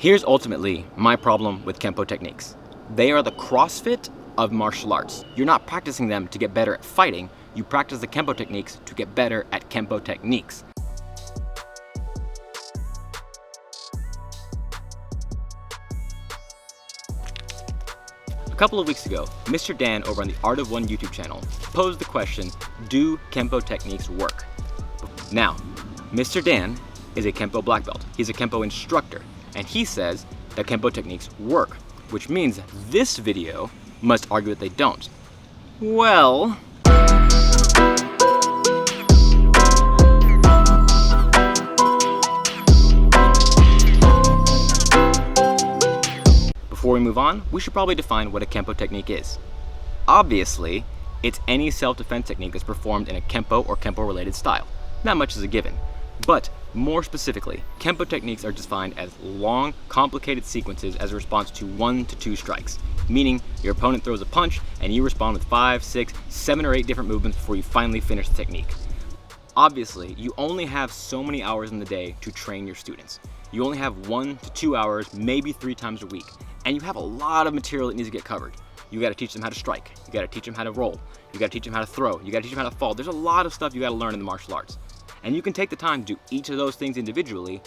Here's ultimately my problem with Kenpo techniques. They are the CrossFit of martial arts. You're not practicing them to get better at fighting, you practice the Kenpo techniques to get better at Kenpo techniques. A couple of weeks ago, Mr. Dan over on the Art of One YouTube channel posed the question, do Kenpo techniques work? Now, Mr. Dan is a Kenpo black belt. He's a Kenpo instructor, and he says that Kenpo techniques work, which means this video must argue that they don't. Well, before we move on, we should probably define what a Kenpo technique is. Obviously, it's any self-defense technique that's performed in a Kenpo or Kenpo-related style. Not much is a given. But more specifically, Kenpo techniques are defined as long, complicated sequences as a response to 1 to 2 strikes, meaning your opponent throws a punch and you respond with 5, 6, 7, or 8 different movements before you finally finish the technique. Obviously, you only have so many hours in the day to train your students. You only have 1 to 2 hours, maybe 3 times a week, and you have a lot of material that needs to get covered. You gotta teach them how to strike, you gotta teach them how to roll, you gotta teach them how to throw, you gotta teach them how to fall. There's a lot of stuff you gotta learn in the martial arts. And you can take the time to do each of those things individually,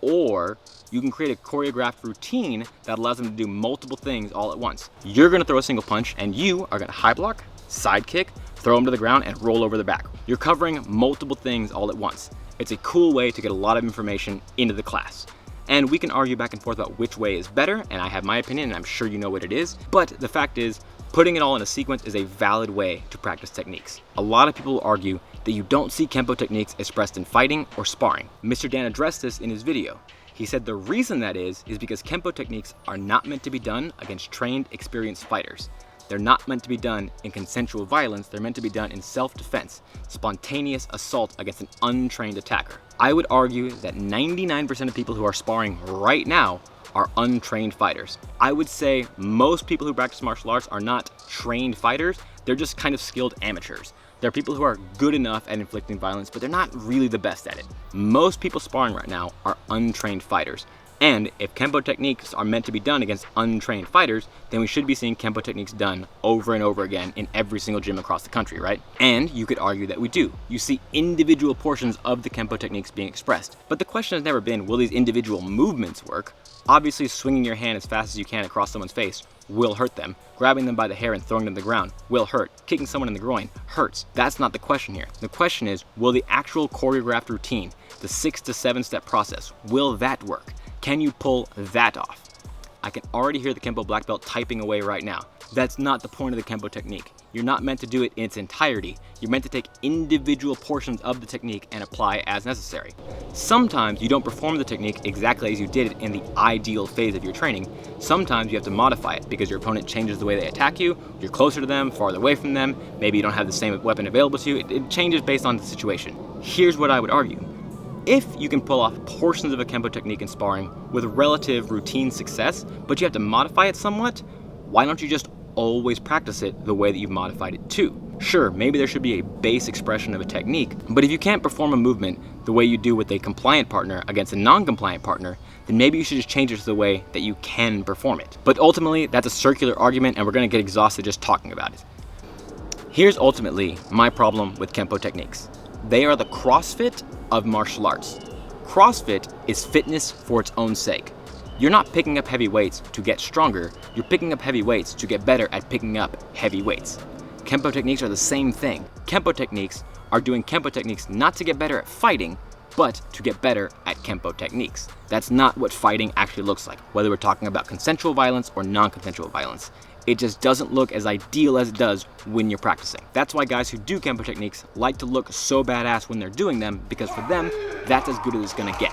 or you can create a choreographed routine that allows them to do multiple things all at once. You're gonna throw a single punch and you are gonna high block, side kick, throw them to the ground and roll over the back. You're covering multiple things all at once. It's a cool way to get a lot of information into the class. And we can argue back and forth about which way is better, and I have my opinion and I'm sure you know what it is, but the fact is, putting it all in a sequence is a valid way to practice techniques. A lot of people will argue that you don't see Kenpo techniques expressed in fighting or sparring. Mr. Dan addressed this in his video. He said the reason that is because Kenpo techniques are not meant to be done against trained, experienced fighters. They're not meant to be done in consensual violence, they're meant to be done in self-defense, spontaneous assault against an untrained attacker. I would argue that 99% of people who are sparring right now are untrained fighters. I would say most people who practice martial arts are not trained fighters, they're just kind of skilled amateurs. They're people who are good enough at inflicting violence, but they're not really the best at it. Most people sparring right now are untrained fighters. And if Kenpo techniques are meant to be done against untrained fighters, then we should be seeing Kenpo techniques done over and over again in every single gym across the country, right? And you could argue that we do. You see individual portions of the Kenpo techniques being expressed. But the question has never been, will these individual movements work? Obviously, swinging your hand as fast as you can across someone's face will hurt them. Grabbing them by the hair and throwing them to the ground will hurt. Kicking someone in the groin hurts. That's not the question here. The question is, will the actual choreographed routine, the 6 to 7 step process, will that work? Can you pull that off? I can already hear the Kenpo black belt typing away right now. That's not the point of the Kenpo technique. You're not meant to do it in its entirety. You're meant to take individual portions of the technique and apply as necessary. Sometimes you don't perform the technique exactly as you did it in the ideal phase of your training. Sometimes you have to modify it because your opponent changes the way they attack you, you're closer to them, farther away from them, maybe you don't have the same weapon available to you. It changes based on the situation. Here's what I would argue. If you can pull off portions of a Kenpo technique in sparring with relative routine success, but you have to modify it somewhat, why don't you just always practice it the way that you've modified it too? Sure, maybe there should be a base expression of a technique, but if you can't perform a movement the way you do with a compliant partner against a non-compliant partner, then maybe you should just change it to the way that you can perform it. But ultimately, that's a circular argument and we're gonna get exhausted just talking about it. Here's ultimately my problem with Kenpo techniques. They are the CrossFit of martial arts. CrossFit is fitness for its own sake. You're not picking up heavy weights to get stronger, you're picking up heavy weights to get better at picking up heavy weights. Kenpo techniques are the same thing. Kenpo techniques are doing Kenpo techniques not to get better at fighting, but to get better at Kenpo techniques. That's not what fighting actually looks like, whether we're talking about consensual violence or non-consensual violence. It just doesn't look as ideal as it does when you're practicing. That's why guys who do Kenpo techniques like to look so badass when they're doing them, because for them, that's as good as it's gonna get.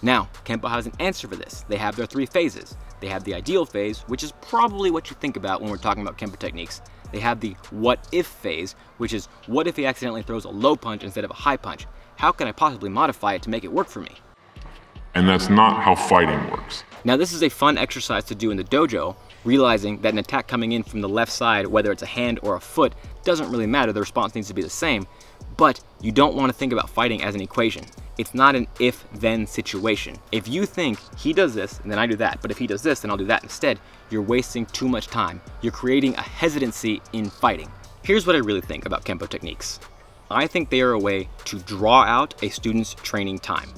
Now, Kenpo has an answer for this. They have their 3 phases. They have the ideal phase, which is probably what you think about when we're talking about Kenpo techniques. They have the what if phase, which is what if he accidentally throws a low punch instead of a high punch? How can I possibly modify it to make it work for me? And that's not how fighting works. Now this is a fun exercise to do in the dojo, realizing that an attack coming in from the left side, whether it's a hand or a foot, doesn't really matter, the response needs to be the same, but You don't want to think about fighting as an equation. It's not an if-then situation. If you think he does this and then I do that, but if he does this, then I'll do that instead, you're wasting too much time. You're creating a hesitancy in fighting. Here's what I really think about Kenpo techniques. I think they are a way to draw out a student's training time.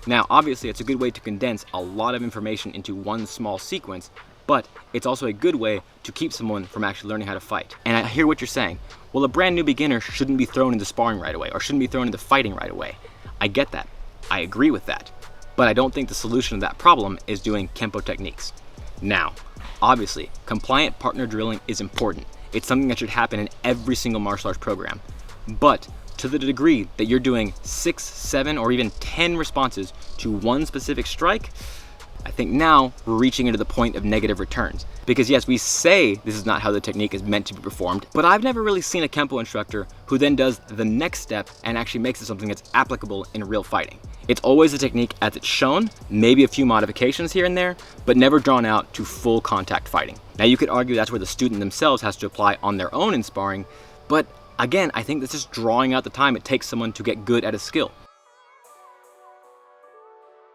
Now, obviously, it's a good way to condense a lot of information into one small sequence, but it's also a good way to keep someone from actually learning how to fight. And I hear what you're saying. Well, a brand new beginner shouldn't be thrown into sparring right away, or shouldn't be thrown into fighting right away. I get that. I agree with that. But I don't think the solution to that problem is doing Kenpo techniques. Now, obviously, compliant partner drilling is important. It's something that should happen in every single martial arts program. But to the degree that you're doing 6, 7, or even 10 responses to one specific strike, I think now we're reaching into the point of negative returns. Because yes, we say this is not how the technique is meant to be performed, but I've never really seen a Kenpo instructor who then does the next step and actually makes it something that's applicable in real fighting. It's always the technique as it's shown, maybe a few modifications here and there, but never drawn out to full contact fighting. Now you could argue that's where the student themselves has to apply on their own in sparring, but again, I think that's just drawing out the time it takes someone to get good at a skill.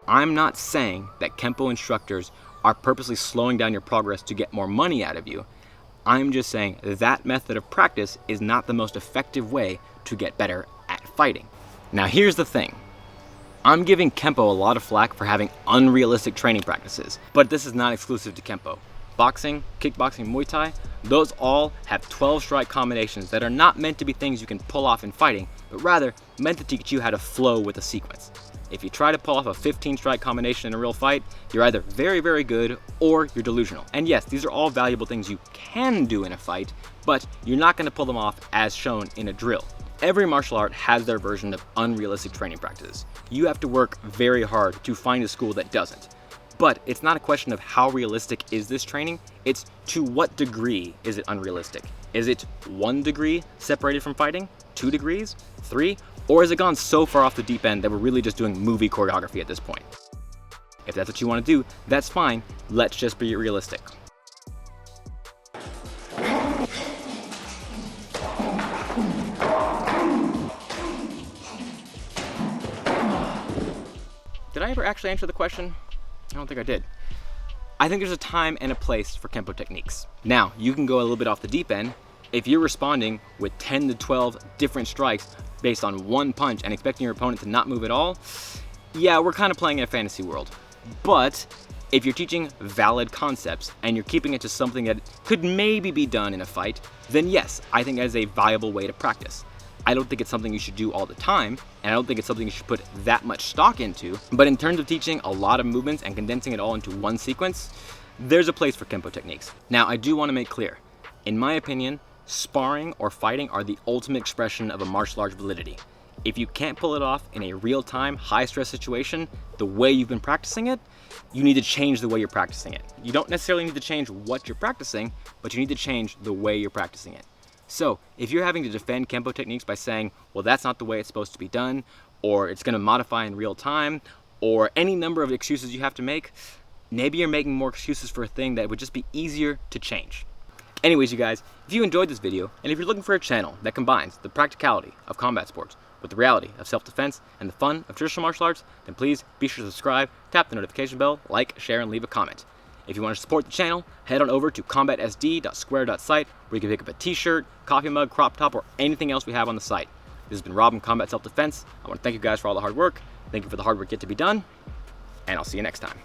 I'm not saying that Kenpo instructors are purposely slowing down your progress to get more money out of you. I'm just saying that method of practice is not the most effective way to get better at fighting. Now here's the thing. I'm giving Kenpo a lot of flack for having unrealistic training practices, but this is not exclusive to Kenpo. Boxing, kickboxing, Muay Thai, those all have 12 strike combinations that are not meant to be things you can pull off in fighting, but rather meant to teach you how to flow with a sequence. If you try to pull off a 15 strike combination in a real fight, you're either very, very good or you're delusional. And yes, these are all valuable things you can do in a fight, but you're not going to pull them off as shown in a drill. Every martial art has their version of unrealistic training practices. You have to work very hard to find a school that doesn't. But it's not a question of how realistic is this training, it's to what degree is it unrealistic. Is it 1 degree separated from fighting? 2 degrees? 3? Or has it gone so far off the deep end that we're really just doing movie choreography at this point? If that's what you want to do, that's fine. Let's just be realistic. Did I ever actually answer the question? I don't think I did. I think there's a time and a place for Kenpo techniques. Now, you can go a little bit off the deep end. If you're responding with 10 to 12 different strikes based on one punch and expecting your opponent to not move at all, yeah, we're kind of playing in a fantasy world. But if you're teaching valid concepts and you're keeping it to something that could maybe be done in a fight, then yes, I think that is a viable way to practice. I don't think it's something you should do all the time, and I don't think it's something you should put that much stock into, but in terms of teaching a lot of movements and condensing it all into one sequence, there's a place for Kenpo techniques. Now, I do want to make clear, in my opinion, sparring or fighting are the ultimate expression of a martial arts validity. If you can't pull it off in a real-time, high-stress situation, the way you've been practicing it, you need to change the way you're practicing it. You don't necessarily need to change what you're practicing, but you need to change the way you're practicing it. So, if you're having to defend Kenpo techniques by saying, well, that's not the way it's supposed to be done, or it's going to modify in real time, or any number of excuses you have to make, maybe you're making more excuses for a thing that would just be easier to change. Anyways, you guys, if you enjoyed this video, and if you're looking for a channel that combines the practicality of combat sports with the reality of self-defense and the fun of traditional martial arts, then please be sure to subscribe, tap the notification bell, like, share, and leave a comment. If you want to support the channel, head on over to combatsd.square.site where you can pick up a t-shirt, coffee mug, crop top, or anything else we have on the site. This has been Rob in Combat Self-Defense. I want to thank you guys for all the hard work. Thank you for the hard work yet to be done, and I'll see you next time.